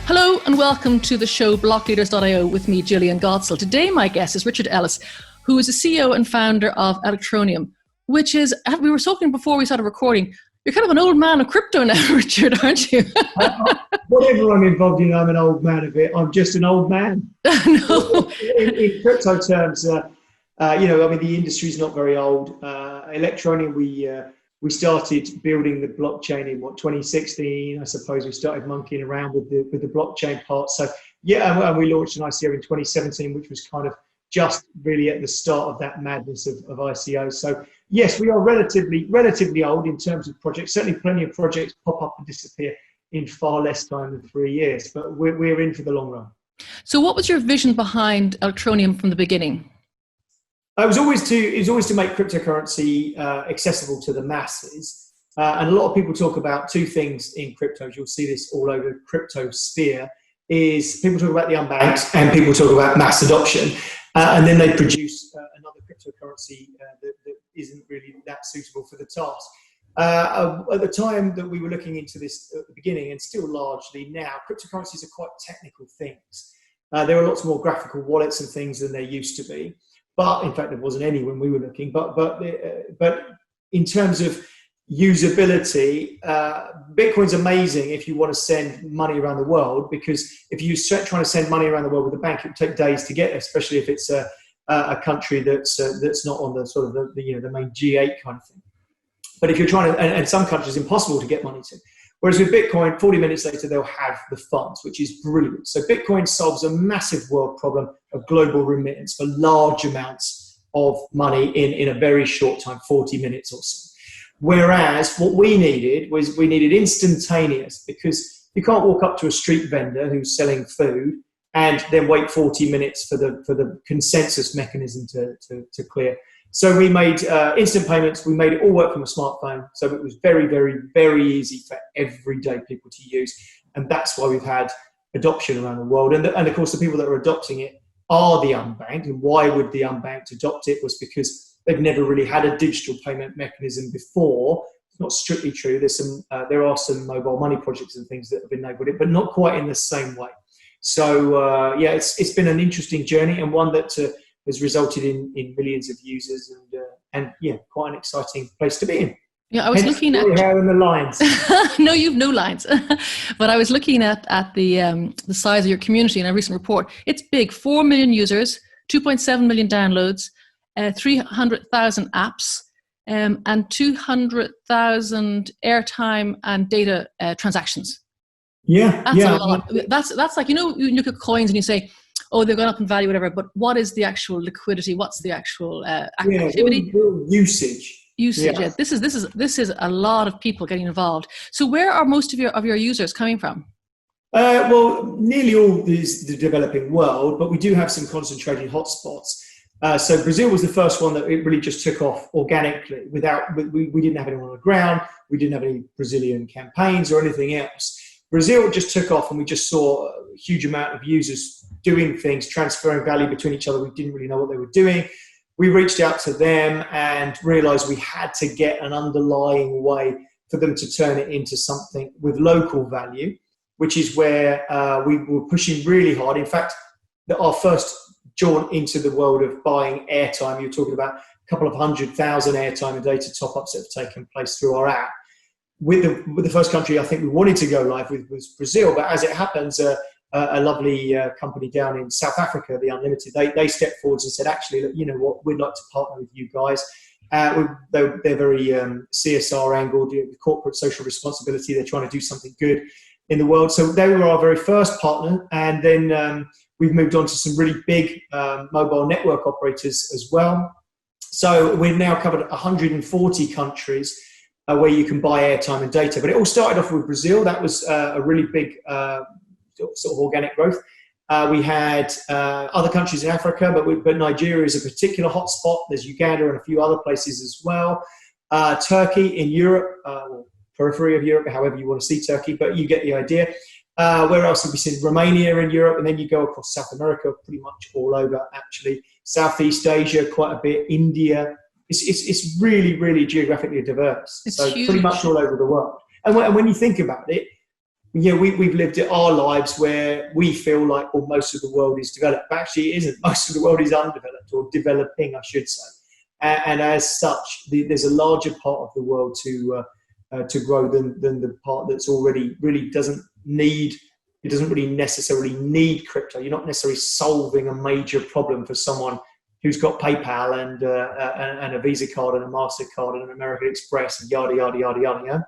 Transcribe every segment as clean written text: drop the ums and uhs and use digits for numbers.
Hello and welcome to the show Blockleaders.io with me, Gillian Gottsell. Today my guest is Richard Ells, who is the CEO and founder of Electroneum, which is, we were talking before we started recording, you're kind of an old man of crypto now, Richard, aren't you? Whatever I'm involved in, I'm an old man of it. I'm just an old man. No. In crypto terms, the industry's not very old. Electroneum, we started building the blockchain in 2016. I suppose we started monkeying around with the blockchain part. So and we launched an ICO in 2017, which was kind of just really at the start of that madness of ICO. So yes, we are relatively old in terms of projects. Certainly plenty of projects pop up and disappear in far less time than 3 years, but we're in for the long run. So what was your vision behind Electroneum from the beginning? It was always to make cryptocurrency accessible to the masses. And a lot of people talk about two things in cryptos. You'll see this all over the crypto sphere, is people talk about the unbanked and people talk about mass adoption. And then they produce another cryptocurrency that isn't really that suitable for the task. At the time that we were looking into this at the beginning, and still largely now, cryptocurrencies are quite technical things. There are lots more graphical wallets and things than there used to be. But in fact, there wasn't any when we were looking. But in terms of usability, Bitcoin's amazing if you want to send money around the world, because if you're trying to send money around the world with a bank, it would take days to get, especially if it's a country that's not on the sort of the main G8 kind of thing. But if you're trying to, and some countries, impossible to get money to. Whereas with Bitcoin, 40 minutes later, they'll have the funds, which is brilliant. So Bitcoin solves a massive world problem of global remittance for large amounts of money in a very short time, 40 minutes or so. Whereas what we needed instantaneous, because you can't walk up to a street vendor who's selling food and then wait 40 minutes for the consensus mechanism to clear. So we made instant payments. We made it all work from a smartphone. So it was very, very, very easy for everyday people to use. And that's why we've had adoption around the world. And of course, the people that are adopting it are the unbanked. And why would the unbanked adopt it? Was because they've never really had a digital payment mechanism before. It's not strictly true. There are some mobile money projects and things that have enabled it, but not quite in the same way. So it's been an interesting journey, and one that has resulted in millions of users, and quite an exciting place to be in. Yeah, I was looking at hair in the lines. No, you've no lines. But I was looking at the size of your community in a recent report. It's big: 4 million users, 2.7 million downloads, 300,000 apps, and 200,000 airtime and data transactions. Yeah, that's a lot. That's like, you look at coins and you say, oh, they've gone up in value, whatever. But what is the actual liquidity? What's the actual activity? Usage. Yeah. This is a lot of people getting involved. So where are most of your users coming from? Well, nearly all is the developing world, but we do have some concentrated hotspots. So Brazil was the first one that it really just took off organically. We didn't have anyone on the ground. We didn't have any Brazilian campaigns or anything else. Brazil just took off, and we just saw a huge amount of users doing things, transferring value between each other. We didn't really know what they were doing. We reached out to them and realized we had to get an underlying way for them to turn it into something with local value, which is where we were pushing really hard. In fact, our first jaunt into the world of buying airtime, you're talking about a couple of 100,000 airtime and data top-ups that have taken place through our app. With the first country I think we wanted to go live with was Brazil, but as it happens, a lovely company down in South Africa, the Unlimited, they stepped forward and said, actually, look, you know what, we'd like to partner with you guys. They're very CSR angled, corporate social responsibility. They're trying to do something good in the world. So they were our very first partner, and then we've moved on to some really big mobile network operators as well. So we've now covered 140 countries where you can buy airtime and data. But it all started off with Brazil. That was a really big sort of organic growth. We had other countries in Africa, but Nigeria is a particular hotspot. There's Uganda and a few other places as well. Turkey in Europe, periphery of Europe, however you want to see Turkey, but you get the idea. Where else have we seen? Romania in Europe, and then you go across South America, pretty much all over, actually. Southeast Asia, quite a bit. India. It's really geographically diverse. It's so huge. Pretty much all over the world. And when you think about it, we've lived our lives where we feel like, well, most of the world is developed. But actually, it isn't. Most of the world is undeveloped, or developing, I should say. And as such, there's a larger part of the world to grow than the part that's already really doesn't really necessarily need crypto. You're not necessarily solving a major problem for someone who's got PayPal and a Visa card and a MasterCard and an American Express and yada, yada, yada, yada. Yeah?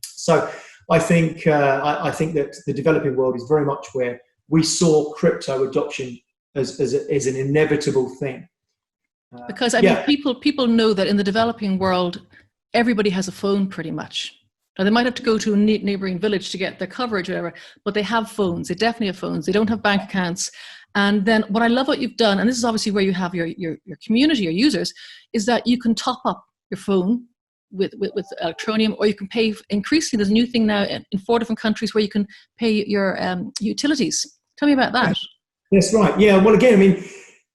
So I think that the developing world is very much where we saw crypto adoption as an inevitable thing. Because I mean, people know that in the developing world, everybody has a phone pretty much. Now, they might have to go to a neighboring village to get their coverage or whatever, but they have phones. They definitely have phones. They don't have bank accounts. And then what I love what you've done, and this is obviously where you have your community, your users, is that you can top up your phone with Electroneum, or you can pay. Increasingly, there's a new thing now in 4 different countries where you can pay your utilities. Tell me about that. That's right. Yeah. Well, again, I mean,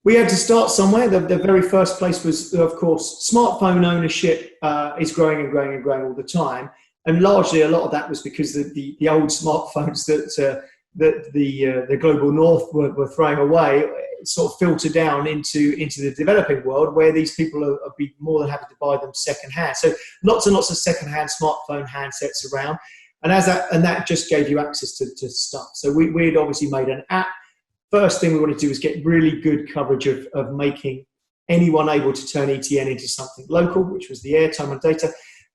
we had to start somewhere. The very first place was, of course, smartphone ownership is growing and growing and growing all the time. And largely a lot of that was because the old smartphones that the global north were throwing away sort of filter down into the developing world, where these people are be more than happy to buy them secondhand. So lots and lots of secondhand smartphone handsets around, and that just gave you access to stuff. So we'd obviously made an app. First thing we wanted to do was get really good coverage of making anyone able to turn ETN into something local, which was the airtime and data.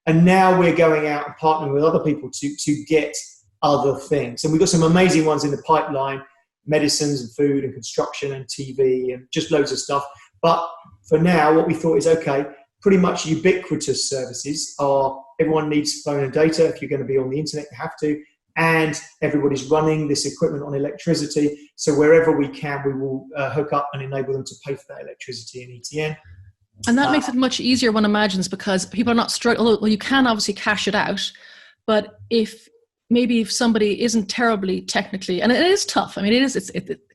And now we're going out and partnering with other people to get other things. And we've got some amazing ones in the pipeline: medicines and food and construction and TV and just loads of stuff. But for now, what we thought is, okay, pretty much ubiquitous services are, everyone needs phone and data. If you're going to be on the internet, you have to. And everybody's running this equipment on electricity. So wherever we can, we will hook up and enable them to pay for that electricity in ETN. And that makes it much easier, one imagines, because people are not struggling. Well, you can obviously cash it out, but if somebody isn't terribly technically, and it is tough. I mean,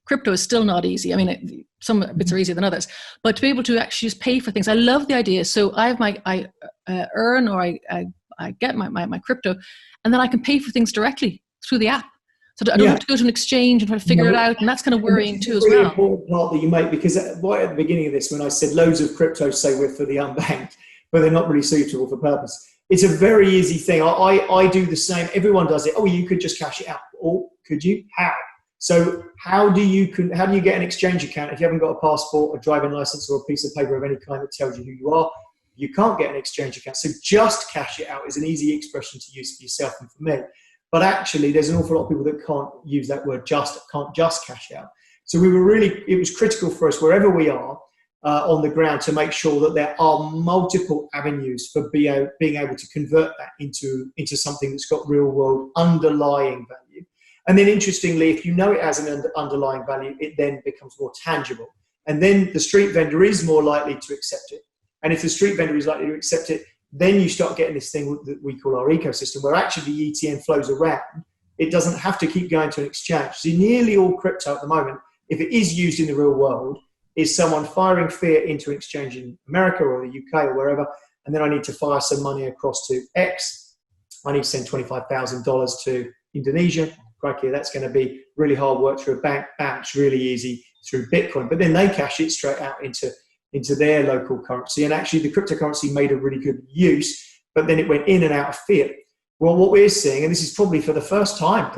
crypto is still not easy. I mean, some bits are easier than others, but to be able to actually just pay for things, I love the idea. So I get my crypto, and then I can pay for things directly through the app. So I don't have to go to an exchange and try to figure it out, and that's kind of worrying too as well. It's a really important part that you make, because right at the beginning of this, when I said loads of cryptos say we're for the unbanked, but they're not really suitable for purpose. It's a very easy thing. I do the same. Everyone does it. Oh, you could just cash it out. Or could you? How? So how do you get an exchange account if you haven't got a passport, a driving license, or a piece of paper of any kind that tells you who you are? You can't get an exchange account. So just cash it out is an easy expression to use for yourself and for me. But actually, there's an awful lot of people that can't use that word can't just cash out. So it was critical for us, wherever we are on the ground, to make sure that there are multiple avenues for being able to convert that into something that's got real world underlying value. And then interestingly, if you know it has an underlying value, it then becomes more tangible. And then the street vendor is more likely to accept it. And if the street vendor is likely to accept it, then you start getting this thing that we call our ecosystem, where actually the ETN flows around. It doesn't have to keep going to an exchange. See, nearly all crypto at the moment, if it is used in the real world, is someone firing fiat into an exchange in America or the UK or wherever, and then I need to fire some money across to X. I need to send $25,000 to Indonesia. Crikey, that's going to be really hard work through a bank. It's really easy through Bitcoin. But then they cash it straight out into their local currency. And actually the cryptocurrency made a really good use, but then it went in and out of fiat. Well, what we're seeing, and this is probably for the first time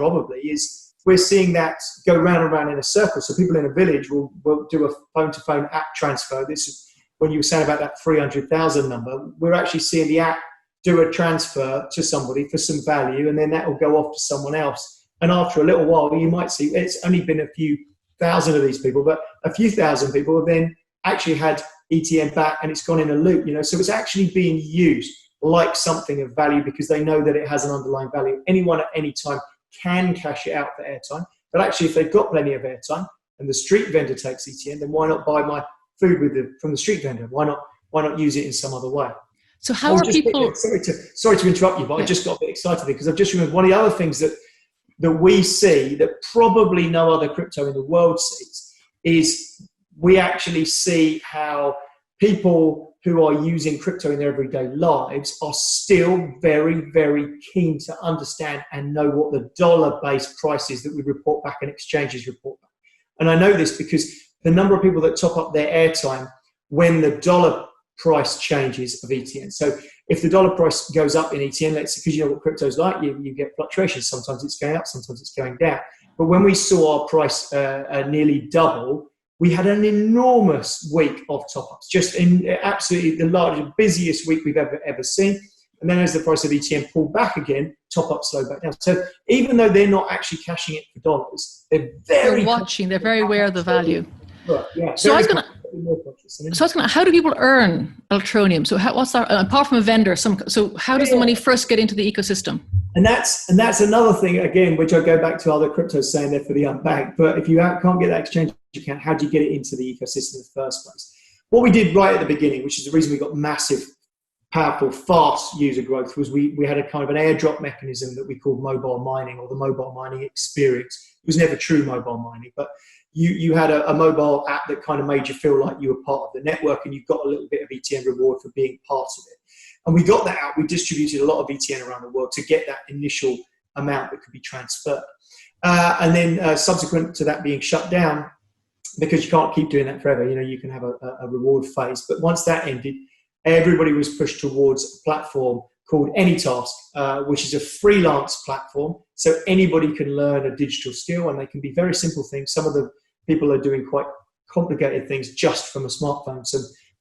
is we're seeing that go round and round in a circle. So people in a village will do a phone-to-phone app transfer. This is when you were saying about that 300,000 number. We're actually seeing the app do a transfer to somebody for some value, and then that will go off to someone else. And after a little while, you might see it's only been a few thousand of these people, but a few thousand people have then actually had ETN back, and it's gone in a loop, so it's actually being used like something of value because they know that it has an underlying value. Anyone at any time can cash it out for airtime, but actually if they've got plenty of airtime and the street vendor takes ETN, then why not buy my food from the street vendor? Why not use it in some other way? So how are people... Sorry to interrupt you, but I just got a bit excited because I've just remembered one of the other things that we see that probably no other crypto in the world sees is we actually see how people who are using crypto in their everyday lives are still very, very keen to understand and know what the dollar-based price is that we report back and exchanges report back. And I know this because the number of people that top up their airtime when the dollar price changes of ETN. So if the dollar price goes up in ETN, because you know what crypto's like, you get fluctuations. Sometimes it's going up, sometimes it's going down. But when we saw our price nearly double, we had an enormous week of top-ups, just in absolutely the largest, busiest week we've ever seen. And then as the price of ETN pulled back again, top-ups slowed back down. So even though they're not actually cashing it for dollars, they're very watching, they're very aware of the value. Right, yeah. So I was going to, how do people earn Electroneum? So what's that, apart from a vendor, so how does the money first get into the ecosystem? And that's another thing, again, which I go back to other cryptos saying they're for the unbanked. But if you can't get that exchange account, how do you get it into the ecosystem in the first place? What we did right at the beginning, which is the reason we got massive, powerful, fast user growth, was we had a kind of an airdrop mechanism that we called mobile mining, or the mobile mining experience. It was never true mobile mining, but you had a mobile app that kind of made you feel like you were part of the network, and you got a little bit of ETN reward for being part of it. And we got that out. We distributed a lot of ETN around the world to get that initial amount that could be transferred. And then subsequent to that being shut down, because you can't keep doing that forever, you can have a reward phase. But once that ended, everybody was pushed towards a platform called AnyTask, which is a freelance platform. So anybody can learn a digital skill, and they can be very simple things. Some of the people are doing quite complicated things just from a smartphone,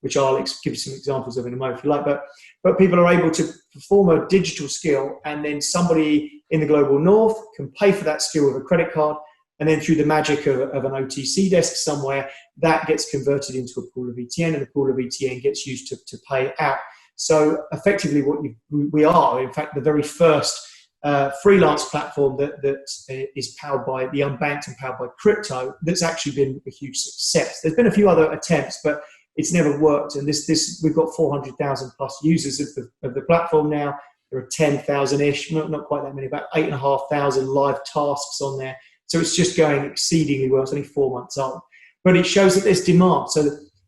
which I'll give you some examples of in a moment if you like. But people are able to perform a digital skill, and then somebody in the global north can pay for that skill with a credit card, and then through the magic of an OTC desk somewhere, that gets converted into a pool of ETN, and the pool of ETN gets used to pay out. So effectively we are, in fact, the very first freelance platform that is powered by the unbanked and powered by crypto that's actually been a huge success. There's been a few other attempts, but it's never worked. And this we've got 400,000 plus users of the platform now. There are 10,000-ish, not quite that many, about 8,500 live tasks on there. So it's just going exceedingly well. It's only 4 months old, but it shows that there's demand. So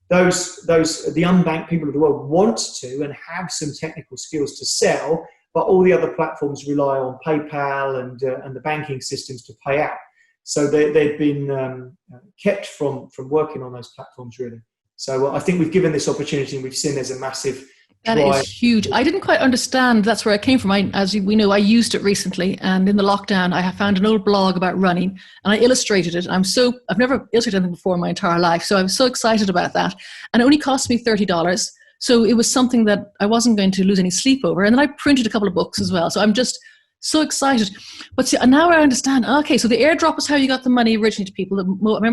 the unbanked people of the world want to and have some technical skills to sell, but all the other platforms rely on PayPal and the banking systems to pay out. So they've been kept from working on those platforms, really. So I think we've given this opportunity, and we've seen there's a massive drive. That is huge. I didn't quite understand. That's where I came from. As we know, I used it recently, and in the lockdown, I have found an old blog about running, and I illustrated it. I've never illustrated anything before in my entire life, so I was so excited about that. And it only cost me $30. So it was something that I wasn't going to lose any sleep over. And then I printed a couple of books as well. So I'm just so excited. But see, now I understand. Okay, so the airdrop is how you got the money originally to people.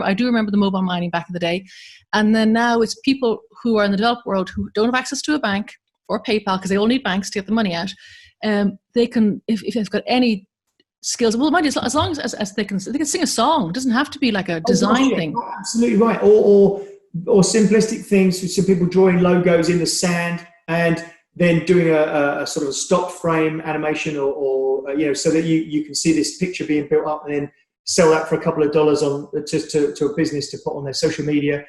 I do remember the mobile mining back in the day. And then now it's people who are in the developed world who don't have access to a bank or PayPal, because they all need banks to get the money out. They can, if they've got any skills, well, mind you, as long as they can sing a song. It doesn't have to be like a design thing. Absolutely right. Or simplistic things. So people drawing logos in the sand and then doing a sort of a stop frame animation, or so that you can see this picture being built up, and then sell that for a couple of dollars on just to a business to put on their social media.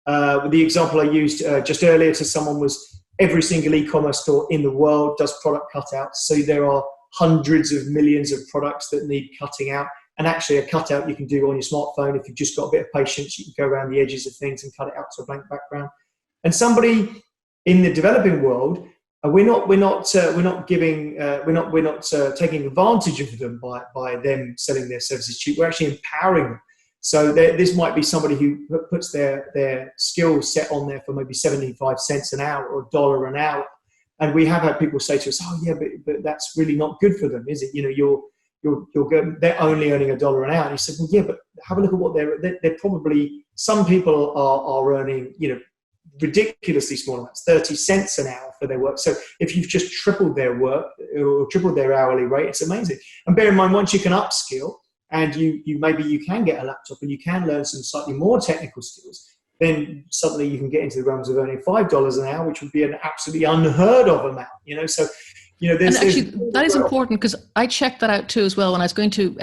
The example I used just earlier to someone was every single e-commerce store in the world does product cutouts. So there are hundreds of millions of products that need cutting out. And actually a cutout you can do on your smartphone. If you've just got a bit of patience, you can go around the edges of things and cut it out to a blank background. And somebody in the developing world, we're not taking advantage of them by them selling their services cheap. We're actually empowering them. So this might be somebody who puts their skill set on there for maybe 75 cents an hour or $1 an hour. And we have had people say to us, "Oh yeah, but that's really not good for them, is it? They're only earning $1 an hour." And he said, "Well, yeah, but have a look at what they're probably. Some people are earning ridiculously small amounts, 30 cents an hour for their work. So if you've just tripled their work or tripled their hourly rate, it's amazing. And bear in mind, once you can upskill and you can get a laptop and you can learn some slightly more technical skills, then suddenly you can get into the realms of earning $5 an hour, which would be an absolutely unheard of amount. So." That is important, because I checked that out too as well when I was going to,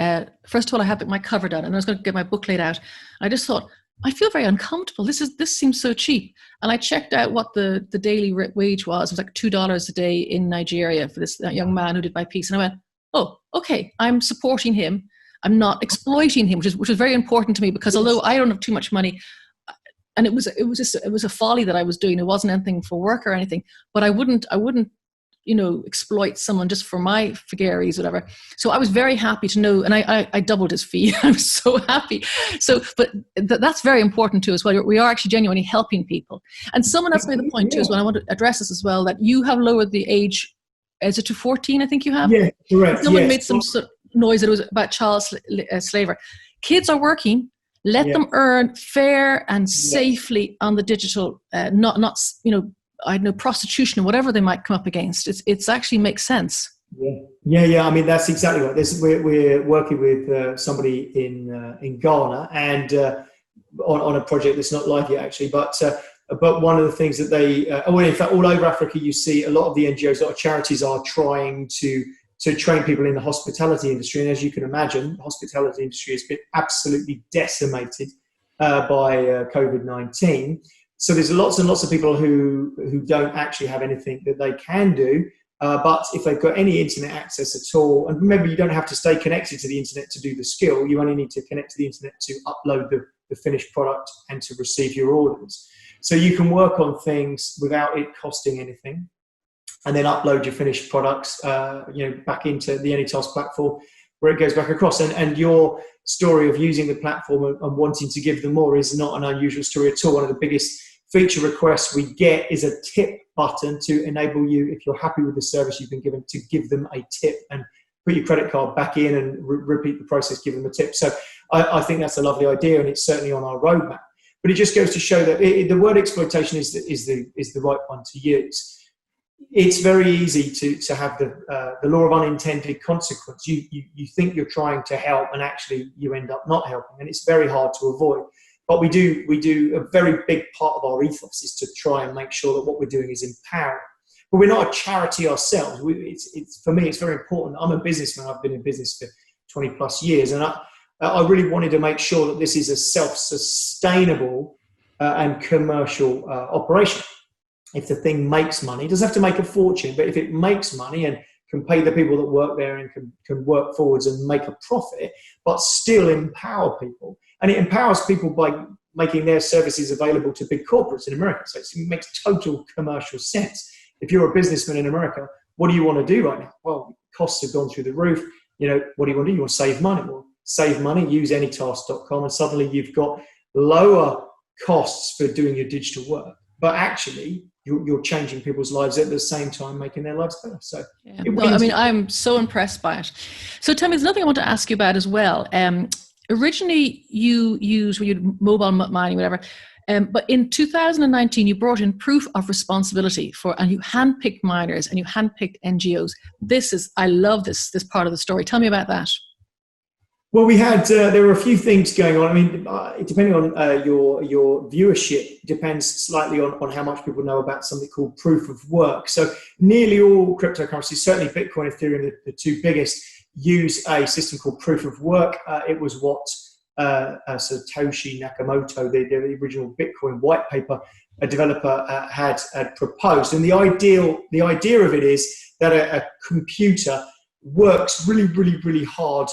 first of all, I had my cover done and I was going to get my book laid out. I just thought, I feel very uncomfortable. This seems so cheap. And I checked out what the daily wage was. It was like $2 a day in Nigeria for this young man who did my piece. And I went, oh, okay, I'm supporting him. I'm not exploiting him, which was very important to me, because although I don't have too much money, and it was a folly that I was doing. It wasn't anything for work or anything, but I wouldn't exploit someone just for my vagaries, whatever. So I was very happy to know, and I doubled his fee. I was so happy. So, but that's very important too as well. We are actually genuinely helping people. And someone else made the point too as well. I want to address this as well, that you have lowered the age. Is it to 14? I think you have. Yeah, correct. Someone made some sort of noise that it was about child slavery. Kids are working. Let them earn fair and safely on the digital, not I don't know, prostitution or whatever they might come up against. It's actually makes sense. Yeah. I mean, that's exactly right. We're working with somebody in Ghana, and on a project that's not live yet, actually. But one of the things that they, in fact, all over Africa, you see a lot of the NGOs, a lot of charities are trying to train people in the hospitality industry. And as you can imagine, the hospitality industry has been absolutely decimated by COVID-19. So there's lots and lots of people who don't actually have anything that they can do. But if they've got any internet access at all, and remember, you don't have to stay connected to the internet to do the skill. You only need to connect to the internet to upload the finished product and to receive your orders. So you can work on things without it costing anything, and then upload your finished products, back into the AnyTask platform, where it goes back across. And your story of using the platform and wanting to give them more is not an unusual story at all. One of the biggest feature requests we get is a tip button to enable you, if you're happy with the service you've been given, to give them a tip and put your credit card back in and repeat the process, give them a tip. So I think that's a lovely idea, and it's certainly on our roadmap. But it just goes to show that the word exploitation is the right one to use. It's very easy to have the law of unintended consequence. You think you're trying to help, and actually you end up not helping, and it's very hard to avoid. But we do a very big part of our ethos is to try and make sure that what we're doing is empowering. But we're not a charity ourselves. For me, it's very important. I'm a businessman. I've been in business for 20 plus years, and I really wanted to make sure that this is a self-sustainable and commercial operation. If the thing makes money, it doesn't have to make a fortune, but if it makes money and can pay the people that work there and can work forwards and make a profit, but still empower people. And it empowers people by making their services available to big corporates in America. So it makes total commercial sense. If you're a businessman in America, what do you want to do right now? Well, costs have gone through the roof. What do you want to do? You want to save money. Well, save money, use AnyTask.com, and suddenly you've got lower costs for doing your digital work. But actually, you're changing people's lives at the same time, making their lives better. So, I'm so impressed by it. So tell me, there's another thing I want to ask you about as well. Originally, you used mobile mining, whatever. But in 2019, you brought in proof of responsibility and you handpicked miners and you handpicked NGOs. I love this part of the story. Tell me about that. Well, we had there were a few things going on. I mean, depending on your viewership, depends slightly on how much people know about something called proof of work. So nearly all cryptocurrencies, certainly Bitcoin, Ethereum, the two biggest, use a system called proof of work. It was what Satoshi Nakamoto, the original Bitcoin white paper, a developer had proposed. And the idea of it is that a computer works really, really, really hard.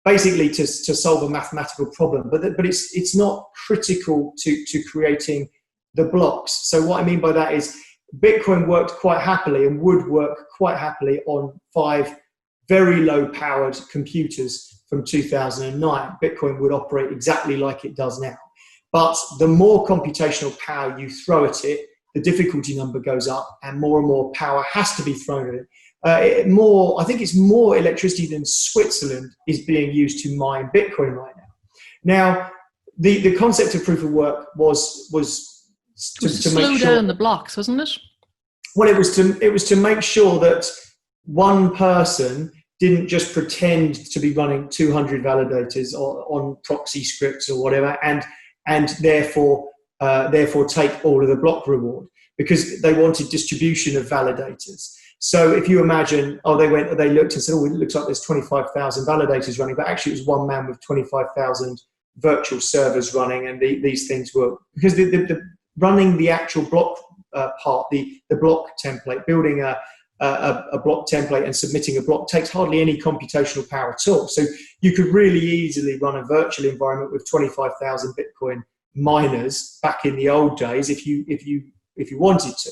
Basically to solve a mathematical problem, but it's not critical to creating the blocks. So what I mean by that is Bitcoin worked quite happily and would work quite happily on 5 very low powered computers from 2009. Bitcoin would operate exactly like it does now. But the more computational power you throw at it, the difficulty number goes up and more power has to be thrown at it. I think it's more electricity than Switzerland is being used to mine Bitcoin right now. Now, the concept of proof of work was to slow down the blocks, wasn't it? Well, it was to make sure that one person didn't just pretend to be running 200 validators on proxy scripts or whatever, and therefore take all of the block reward, because they wanted distribution of validators. So if you imagine, they looked and said, it looks like there's 25,000 validators running, but actually it was one man with 25,000 virtual servers running, and these things were, because the running the actual block part, the block template, building a block template and submitting a block takes hardly any computational power at all. So you could really easily run a virtual environment with 25,000 Bitcoin miners back in the old days if you wanted to,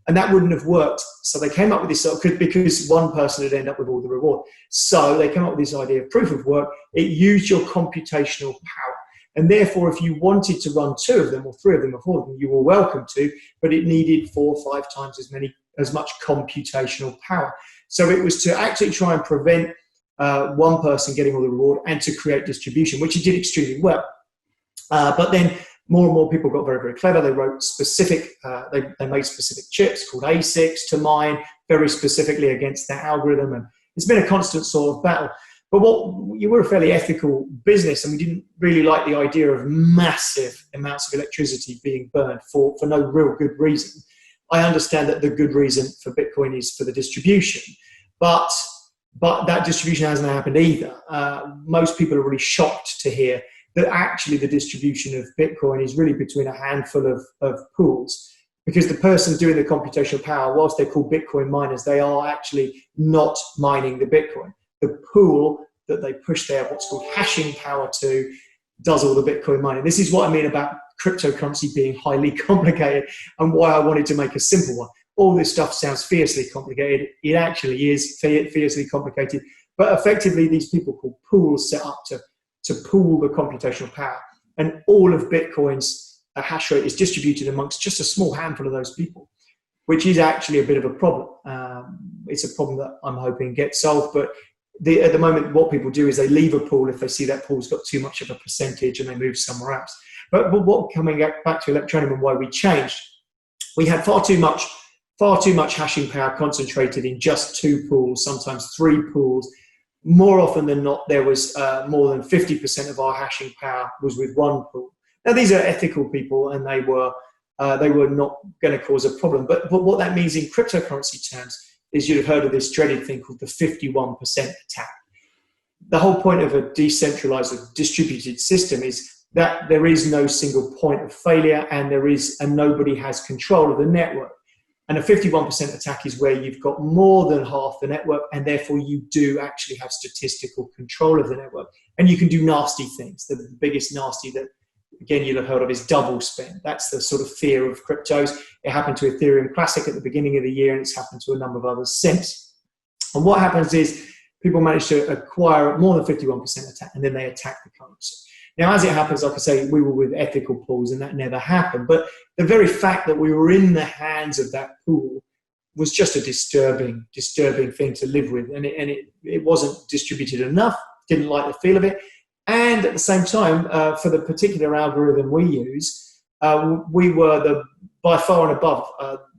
and that wouldn't have worked. So they came up with this because one person would end up with all the reward. So they came up with this idea of proof of work. It used your computational power, and therefore, if you wanted to run 2 of them or 3 of them or 4 of them, you were welcome to, but it needed 4 or 5 times as much computational power. So it was to actually try and prevent one person getting all the reward and to create distribution, which it did extremely well. But then more and more people got very, very clever. They wrote specific, they made specific chips called ASICs to mine very specifically against that algorithm. And it's been a constant sort of battle. But you were a fairly ethical business, and we didn't really like the idea of massive amounts of electricity being burned for no real good reason. I understand that the good reason for Bitcoin is for the distribution, but that distribution hasn't happened either. Most people are really shocked to hear that actually the distribution of Bitcoin is really between a handful of pools, because the person doing the computational power, whilst they're called Bitcoin miners, they are actually not mining the Bitcoin. The pool that they push their what's called hashing power to does all the Bitcoin mining. This is what I mean about cryptocurrency being highly complicated, and why I wanted to make a simple one. All this stuff sounds fiercely complicated. It actually is fiercely complicated, but effectively these people called pools set up to pool the computational power, and all of Bitcoin's hash rate is distributed amongst just a small handful of those people, which is actually a bit of a problem. It's a problem that I'm hoping gets solved, but at the moment what people do is they leave a pool if they see that pool's got too much of a percentage, and they move somewhere else. But what, coming back to Electroneum and why we changed, we had far too much hashing power concentrated in just 2 pools, sometimes 3 pools. More often than not, there was more than 50% of our hashing power was with 1 pool. Now, these are ethical people, and they were not going to cause a problem. But what that means in cryptocurrency terms is, you'd have heard of this dreaded thing called the 51% attack. The whole point of a decentralized or distributed system is that there is no single point of failure, and nobody has control of the network. And a 51% attack is where you've got more than half the network, and therefore you do actually have statistical control of the network. And you can do nasty things. The biggest nasty that, again, you'll have heard of is double spend. That's the sort of fear of cryptos. It happened to Ethereum Classic at the beginning of the year, and it's happened to a number of others since. And what happens is people manage to acquire more than 51% attack, and then they attack the currency. Now, as it happens, like I say, we were with ethical pools, and that never happened. But the very fact that we were in the hands of that pool was just a disturbing thing to live with. And it wasn't distributed enough, didn't like the feel of it. And at the same time, for the particular algorithm we use, we were by far and above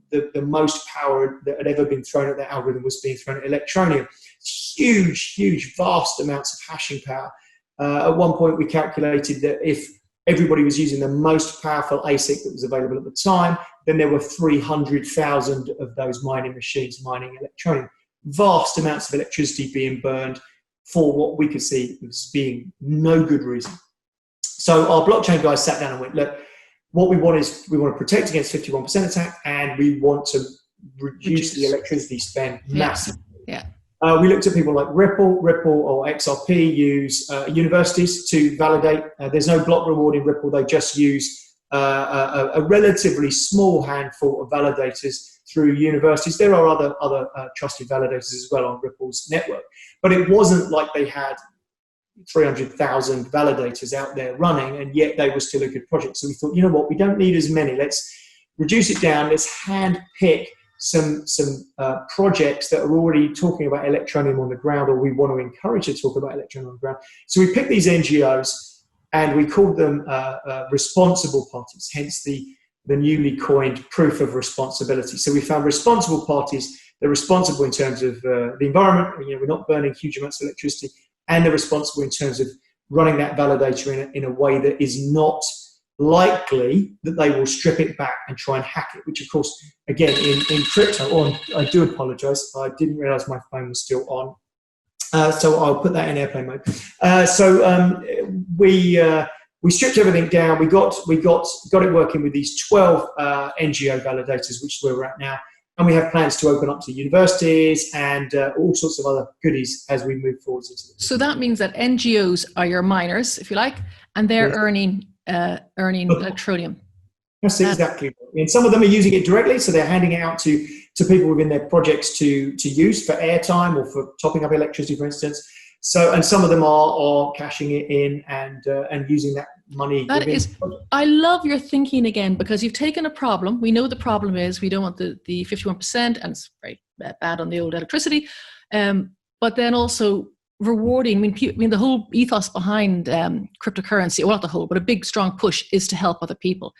the most power that had ever been thrown at that algorithm was being thrown at Electroneum. Huge, vast amounts of hashing power. At one point, we calculated that if everybody was using the most powerful ASIC that was available at the time, then there were 300,000 of those mining machines mining Electroneum. Vast amounts of electricity being burned for what we could see as being no good reason. So our blockchain guys sat down and went, look, what we want is we want to protect against 51% attack, and we want to reduce the electricity spend massively. Yeah. We looked at people like Ripple or XRP use universities to validate. There's no block reward in Ripple. They just use a relatively small handful of validators through universities. There are other trusted validators as well on Ripple's network. But it wasn't like they had 300,000 validators out there running, and yet they were still a good project. So we thought, you know what, we don't need as many. Let's reduce it down. Let's hand pick some projects that are already talking about Electroneum on the ground, or we want to encourage to talk about Electroneum on the ground. So we picked these NGOs and we called them responsible parties, hence the newly coined proof of responsibility. So we found responsible parties. They're responsible in terms of the environment. You know, we're not burning huge amounts of electricity, and they're responsible in terms of running that validator in a way that is not likely that they will strip it back and try and hack it, which of course, again, in crypto, I do apologize, I didn't realize my phone was still on, so I'll put that in airplane mode. we stripped everything down. We got it working with these 12 NGO validators, which is where we're at now. And we have plans to open up to universities and all sorts of other goodies as we move forward into this. So that means that NGOs are your miners, if you like, and they're earning Electroneum. That's exactly right. And some of them are using it directly, so they're handing it out to people within their projects to use for airtime or for topping up electricity, for instance. So, and some of them are cashing it in and using that money. I love your thinking again, because you've taken a problem. We know the problem is we don't want the 51%, and it's very bad on the old electricity. But then also rewarding. I mean, the whole ethos behind cryptocurrency, well, not the whole, but a big, strong push is to help other people.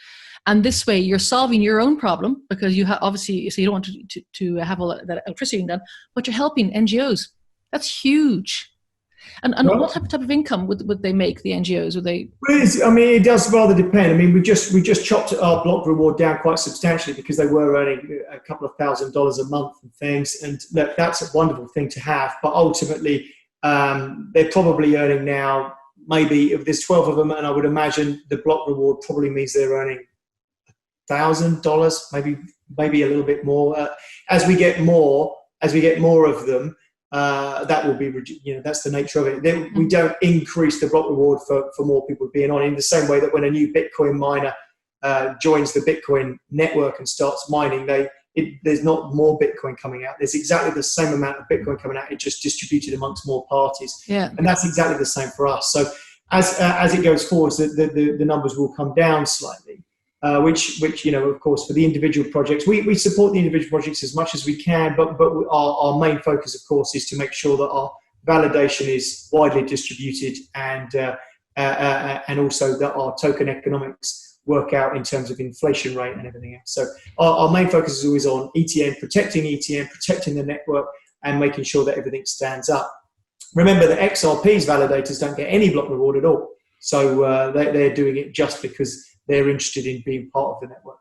And this way, you're solving your own problem, because you have obviously, so you don't want to have all that electricity being done, but you're helping NGOs. That's huge. And what type of income would they make, the NGOs? Would they? I mean, it does rather depend. I mean, we just chopped our block reward down quite substantially, because they were earning a couple of $1,000s a month and things, and that's a wonderful thing to have. But ultimately, they're probably earning now, maybe if there's 12 of them, and I would imagine the block reward probably means they're earning $1,000, maybe a little bit more. As we get more of them. That will be, that's the nature of it. Then we don't increase the block reward for more people being on, in the same way that when a new Bitcoin miner joins the Bitcoin network and starts mining, there's not more Bitcoin coming out. There's exactly the same amount of Bitcoin coming out. It's just distributed amongst more parties. Yeah. And that's exactly the same for us. So as it goes forward, the numbers will come down slightly. Which of course, for the individual projects, we support the individual projects as much as we can, but our main focus, of course, is to make sure that our validation is widely distributed and also that our token economics work out in terms of inflation rate and everything else. So our main focus is always on ETN, protecting the network, and making sure that everything stands up. Remember that XRP's validators don't get any block reward at all. So they're doing it just because they're interested in being part of the network.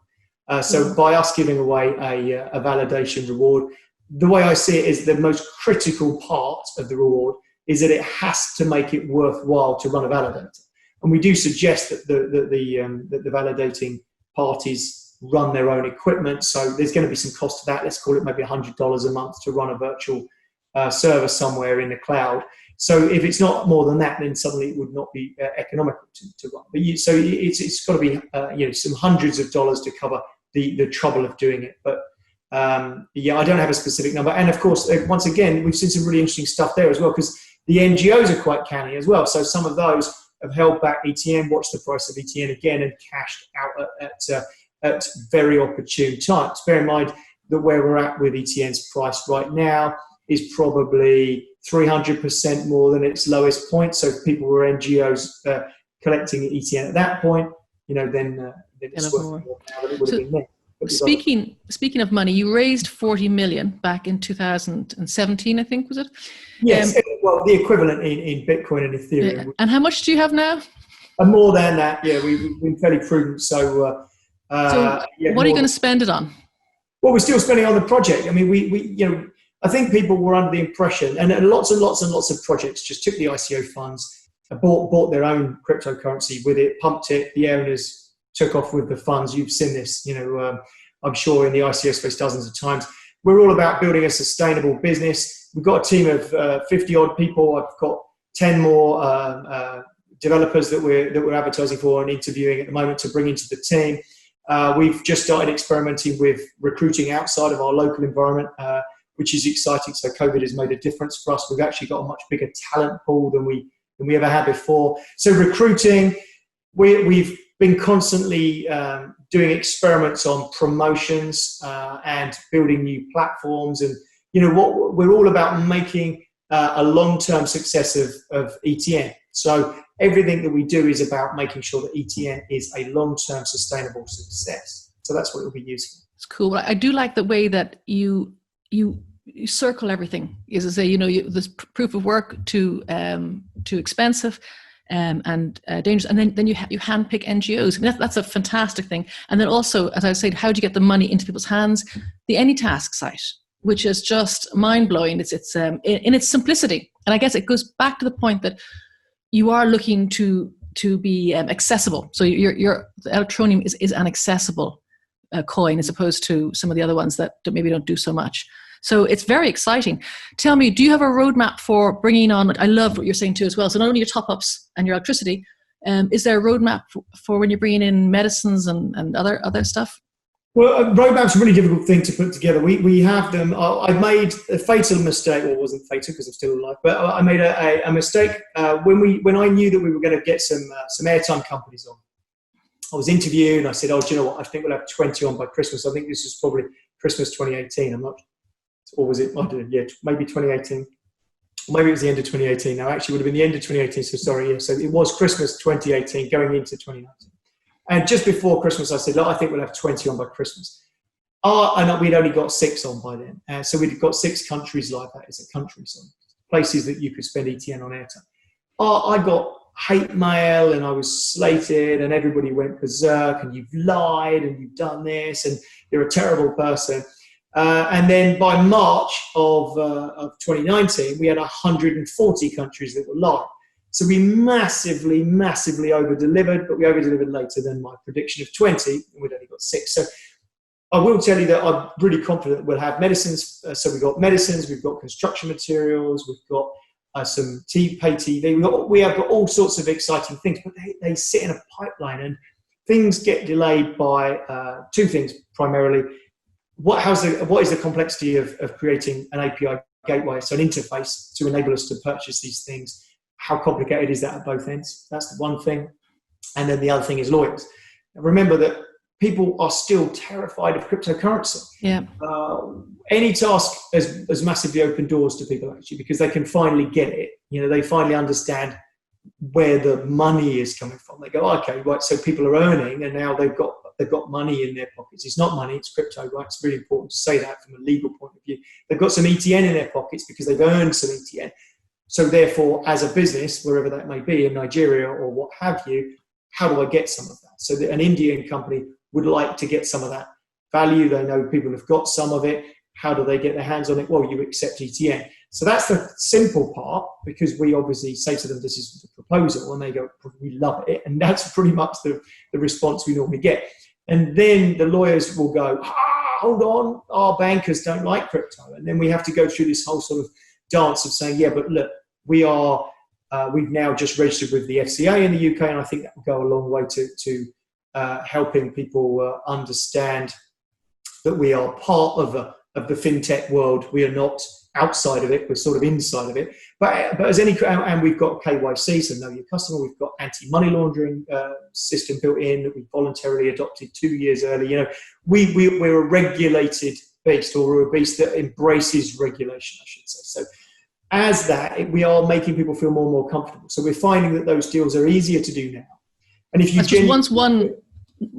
So by us giving away a validation reward, the way I see it is the most critical part of the reward is that it has to make it worthwhile to run a validator. And we do suggest that the validating parties run their own equipment. So there's going to be some cost to that. Let's call it maybe $100 a month to run a virtual server somewhere in the cloud. So if it's not more than that, then suddenly it would not be economical to run. But so it's got to be some hundreds of dollars to cover the trouble of doing it. But I don't have a specific number. And of course, once again, we've seen some really interesting stuff there as well, because the NGOs are quite canny as well. So some of those have held back ETN, watched the price of ETN again, and cashed out at very opportune times. Bear in mind that where we're at with ETN's price right now is probably 300% more than its lowest point. So if people were NGOs collecting ETN at that point, then it's worth more now than it would have been then. Speaking of money, you raised 40 million back in 2017, I think, was it? Yes, well, the equivalent in Bitcoin and Ethereum. Yeah. And how much do you have now? And more than that, we've been fairly prudent. So what are you going to spend it on? Well, we're still spending on the project. I mean, I think people were under the impression, and lots and lots and lots of projects just took the ICO funds, bought their own cryptocurrency with it, pumped it, the owners took off with the funds. You've seen this, I'm sure in the ICO space dozens of times. We're all about building a sustainable business. We've got a team of 50 odd people. I've got 10 more developers that we're advertising for and interviewing at the moment to bring into the team. We've just started experimenting with recruiting outside of our local environment, which is exciting. So COVID has made a difference for us. We've actually got a much bigger talent pool than we ever had before. So recruiting, we've been constantly doing experiments on promotions and building new platforms. And, what we're all about making a long-term success of ETN. So everything that we do is about making sure that ETN is a long-term sustainable success. So that's what it will be used for. It's cool. I do like the way that you circle everything. As I say, there's proof of work too expensive and dangerous, and then you handpick NGOs. I mean, that's a fantastic thing. And then also, as I said, how do you get the money into people's hands? The AnyTask site, which is just mind blowing. It's in its simplicity, and I guess it goes back to the point that you are looking to to be accessible. So your Electroneum is an accessible coin as opposed to some of the other ones that maybe don't do so much. So it's very exciting. Tell me, do you have a roadmap for bringing on, I love what you're saying too as well, so not only your top-ups and your electricity, is there a roadmap for when you're bringing in medicines and other stuff? Well, a roadmap's a really difficult thing to put together. We have them. I've made a fatal mistake, or it wasn't fatal because I'm still alive, but I made a mistake when I knew that we were going to get some airtime companies on. I was interviewed and I said, do you know what? I think we'll have 20 on by Christmas. I think this is probably Christmas 2018. I'm not, or was it? I don't know. Yeah, maybe 2018. Maybe it was the end of 2018. No, actually, it would have been the end of 2018. So sorry. Yeah. So it was Christmas 2018 going into 2019. And just before Christmas, I said, look, I think we'll have 20 on by Christmas. And we'd only got 6 on by then. So we'd got 6 countries like that. It's a country, so places that you could spend ETN on airtime. I got hate mail and I was slated and everybody went berserk and you've lied and you've done this and you're a terrible person. And then by March of 2019, we had 140 countries that were live. So we massively over-delivered, but we over-delivered later than my prediction of 20, and we'd only got 6. So I will tell you that I'm really confident we'll have medicines. So we've got medicines, we've got construction materials, we've got some pay TV. We have got all sorts of exciting things, but they sit in a pipeline, and things get delayed by 2 things primarily. What is the complexity of creating an API gateway, so an interface to enable us to purchase these things? How complicated is that at both ends? That's the one thing. And then the other thing is lawyers. Now remember that people are still terrified of cryptocurrency. Yeah. AnyTask has massively opened doors to people actually because they can finally get it. They finally understand where the money is coming from. They go, okay, right. So people are earning, and now they've got money in their pockets. It's not money, it's crypto, right? It's really important to say that from a legal point of view. They've got some ETN in their pockets because they've earned some ETN. So therefore, as a business, wherever that may be, in Nigeria or what have you, how do I get some of that? So an Indian company would like to get some of that value. They know people have got some of it. How do they get their hands on it? Well, you accept ETN. So that's the simple part, because we obviously say to them, this is the proposal, and they go, we love it. And that's pretty much the response we normally get. And then the lawyers will go, hold on, our bankers don't like crypto. And then we have to go through this whole sort of dance of saying, yeah, but look, we've now just registered with the FCA in the UK, and I think that will go a long way to helping people understand that we are part of the fintech world. We are not outside of it, we're sort of inside of it. But as any, and we've got KYC, so know your customer. We've got anti-money laundering system built in that we voluntarily adopted 2 years early. We're a regulated beast, or we're a beast that embraces regulation, I should say. So as that, we are making people feel more and more comfortable. So we're finding that those deals are easier to do now. And if you once one,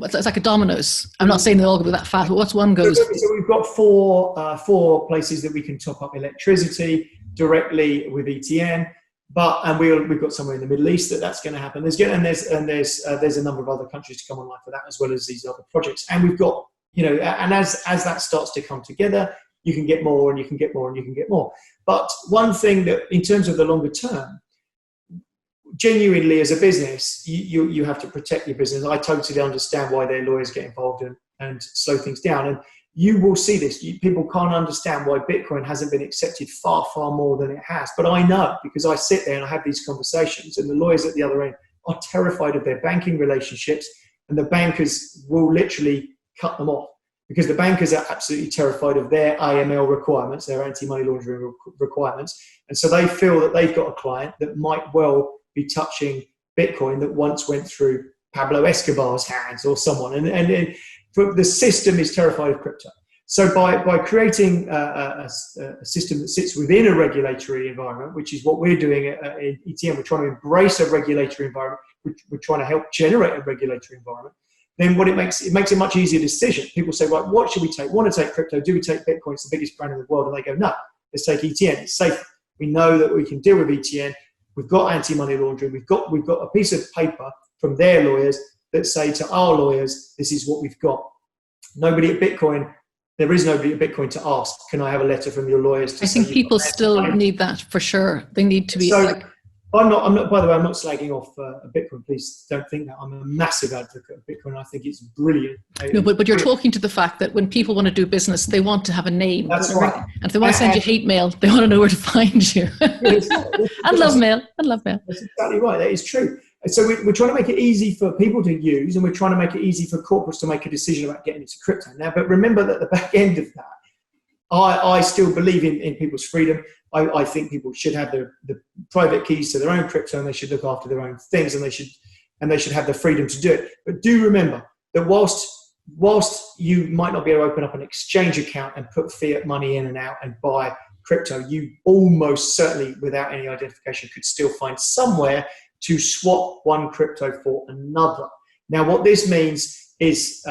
it's like a dominoes. I'm not saying they all go that fast, but once one goes. So we've got four places that we can top up electricity directly with ETN, and we've got somewhere in the Middle East that's going to happen. There's a number of other countries to come online for that, as well as these other projects. And we've got, and as that starts to come together, you can get more and you can get more and you can get more. But one thing that, in terms of the longer term, genuinely as a business, you have to protect your business. I totally understand why their lawyers get involved and slow things down. And you will see this. People can't understand why Bitcoin hasn't been accepted far, far more than it has. But I know, because I sit there and I have these conversations, and the lawyers at the other end are terrified of their banking relationships, and the bankers will literally cut them off, because the bankers are absolutely terrified of their AML requirements, their anti-money laundering requirements. And so they feel that they've got a client that might well be touching Bitcoin that once went through Pablo Escobar's hands or someone. And the system is terrified of crypto. So by creating a system that sits within a regulatory environment, which is what we're doing at ETN, we're trying to embrace a regulatory environment. We're trying to help generate a regulatory environment. Then what it makes a much easier decision. People say, right, what should we take? Want to take crypto? Do we take Bitcoin? It's the biggest brand in the world. And they go, no, let's take ETN. It's safe. We know that we can deal with ETN. We've got anti-money laundering. We've got a piece of paper from their lawyers that say to our lawyers, this is what we've got. Nobody at Bitcoin, there is nobody at Bitcoin to ask, can I have a letter from your lawyers? I think people still need that for sure. They need to be I'm not. By the way, I'm not slagging off Bitcoin. Please don't think that. I'm a massive advocate of Bitcoin. I think it's brilliant. No, but you're talking to the fact that when people want to do business, they want to have a name. That's right. And if they want to send you hate mail, they want to know where to find you. And love mail. That's exactly right. That is true. So we're trying to make it easy for people to use, and we're trying to make it easy for corporates to make a decision about getting into crypto. Now, but remember that the back end of that, I still believe in people's freedom. I think people should have the private keys to their own crypto, and they should look after their own things, and they should have the freedom to do it. But do remember that whilst you might not be able to open up an exchange account and put fiat money in and out and buy crypto, you almost certainly, without any identification, could still find somewhere to swap one crypto for another. Now, what this means is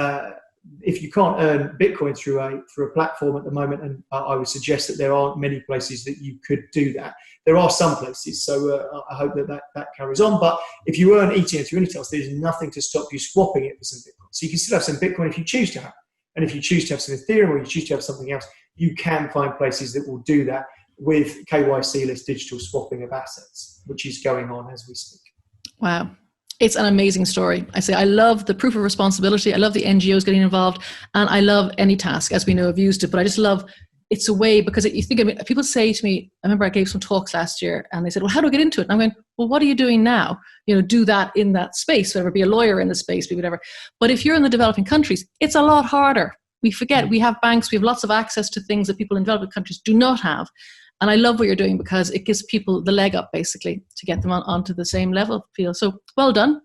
if you can't earn Bitcoin through a platform at the moment, and I would suggest that there aren't many places that you could do that. There are some places, so I hope that carries on. But if you earn ETN through AnyTask, there's nothing to stop you swapping it for some Bitcoin. So you can still have some Bitcoin if you choose to have. And if you choose to have some Ethereum or you choose to have something else, you can find places that will do that with KYC-less digital swapping of assets, which is going on as we speak. Wow. It's an amazing story. I love the proof of responsibility. I love the NGOs getting involved. And I love AnyTask, as we know, I've used it. But I just love it's a way, because you think, I mean, people say to me, I remember I gave some talks last year and they said, well, how do I get into it? And I'm going, well, what are you doing now? Do that in that space, whatever, be a lawyer in the space, be whatever. But if you're in the developing countries, it's a lot harder. We forget we have banks, we have lots of access to things that people in developing countries do not have. And I love what you're doing because it gives people the leg up, basically, to get them onto the same level field. So well done.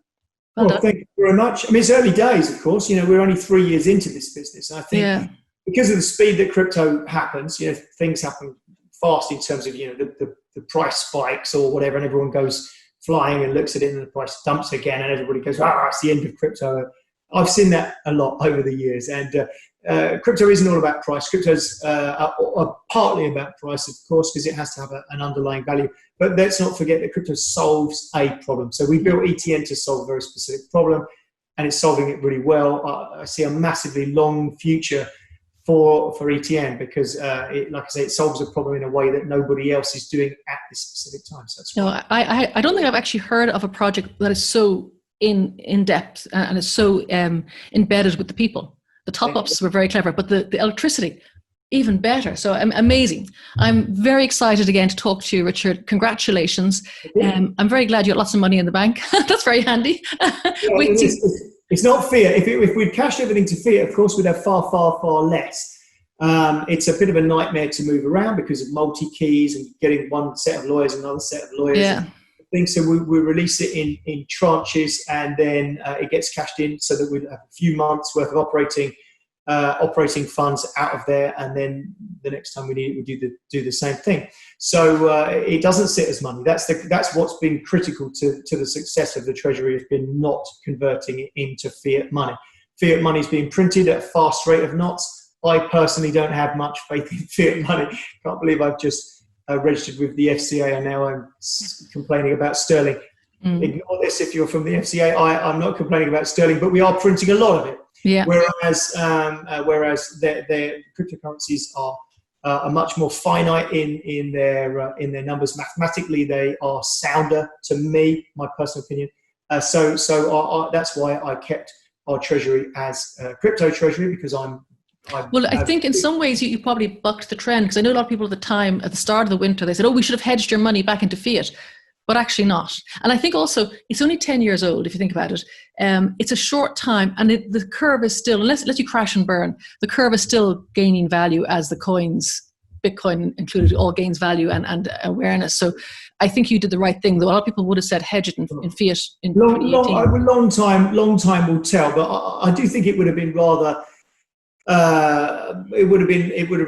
Well, thank you very much. I mean, it's early days, of course. We're only 3 years into this business. And I think because of the speed that crypto happens, things happen fast in terms of, the price spikes or whatever, and everyone goes flying and looks at it and the price dumps again and everybody goes, it's the end of crypto. I've seen that a lot over the years. And crypto isn't all about price. Crypto's are partly about price, of course, because it has to have an underlying value. But let's not forget that crypto solves a problem. So we built ETN to solve a very specific problem, and it's solving it really well. I see a massively long future for ETN because, like I say, it solves a problem in a way that nobody else is doing at this specific time. So that's why. I don't think I've actually heard of a project that is so in depth and is so embedded with the people. The top-ups were very clever, but the electricity, even better. So amazing. I'm very excited again to talk to you, Richard. Congratulations. I'm very glad you got lots of money in the bank. That's very handy. It's not fiat. If we'd cashed everything to fiat, of course, we'd have far, far, far less. It's a bit of a nightmare to move around because of multi-keys and getting one set of lawyers and another set of lawyers. Yeah. So we release it in tranches, and then it gets cashed in so that we have a few months worth of operating funds out of there, and then the next time we need it, we do the same thing. So it doesn't sit as money. That's what's been critical to the success of the Treasury, has been not converting it into fiat money. Fiat money is being printed at a fast rate of knots. I personally don't have much faith in fiat money. Can't believe I've just registered with the FCA and now I'm complaining about sterling. Ignore this if you're from the FCA. I'm not complaining about sterling, but we are printing a lot of it. Yeah. Whereas their cryptocurrencies are much more finite in their numbers. Mathematically, they are sounder to me, my personal opinion. So that's why I kept our treasury as crypto treasury, because I think in some ways you probably bucked the trend, because I know a lot of people at the time, at the start of the winter, they said, we should have hedged your money back into fiat, but actually not. And I think also it's only 10 years old, if you think about it. It's a short time, and the curve is still, unless you crash and burn, the curve is still gaining value as the coins, Bitcoin included, all gains value and awareness. So I think you did the right thing, though. A lot of people would have said hedge it in fiat in 2018. Long time will tell, but I do think it would have been rather... it would have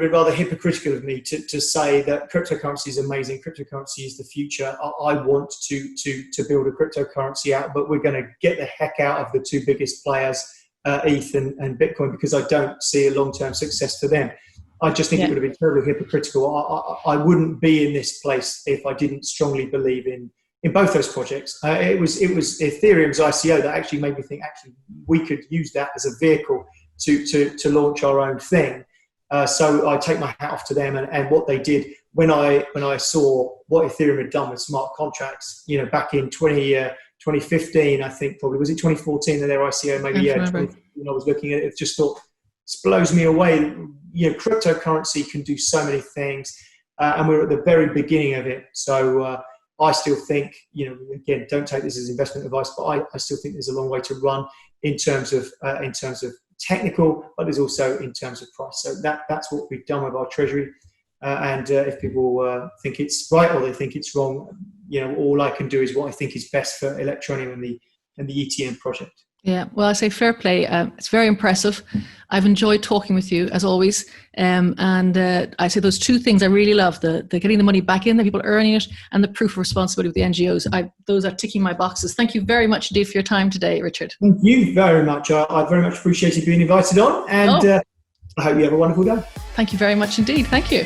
been rather hypocritical of me to say that cryptocurrency is amazing. Cryptocurrency is the future. I want to build a cryptocurrency out, but we're going to get the heck out of the two biggest players, ETH and Bitcoin, because I don't see a long-term success for them. I just think it would have been terribly hypocritical. I wouldn't be in this place if I didn't strongly believe in both those projects. It was Ethereum's ICO that actually made me think we could use that as a vehicle to launch our own thing. So I take my hat off to them, and what they did when I saw what Ethereum had done with smart contracts, back in 2015, I think probably, was it 2014 their ICO? Maybe, yeah, 2015, when I was looking at it, just thought, this blows me away. Cryptocurrency can do so many things, and we're at the very beginning of it. So I still think, again, don't take this as investment advice, but I still think there's a long way to run in terms of technical, but there's also in terms of price. So that's what we've done with our treasury. And if people think it's right or they think it's wrong, all I can do is what I think is best for Electroneum and the ETN project. Yeah, well, I say fair play. It's very impressive. I've enjoyed talking with you, as always. And I say those two things I really love, the getting the money back in, the people earning it, and the proof of responsibility with the NGOs. Those are ticking my boxes. Thank you very much indeed for your time today, Richard. Thank you very much. I very much appreciated being invited on, and I hope you have a wonderful day. Thank you very much indeed. Thank you.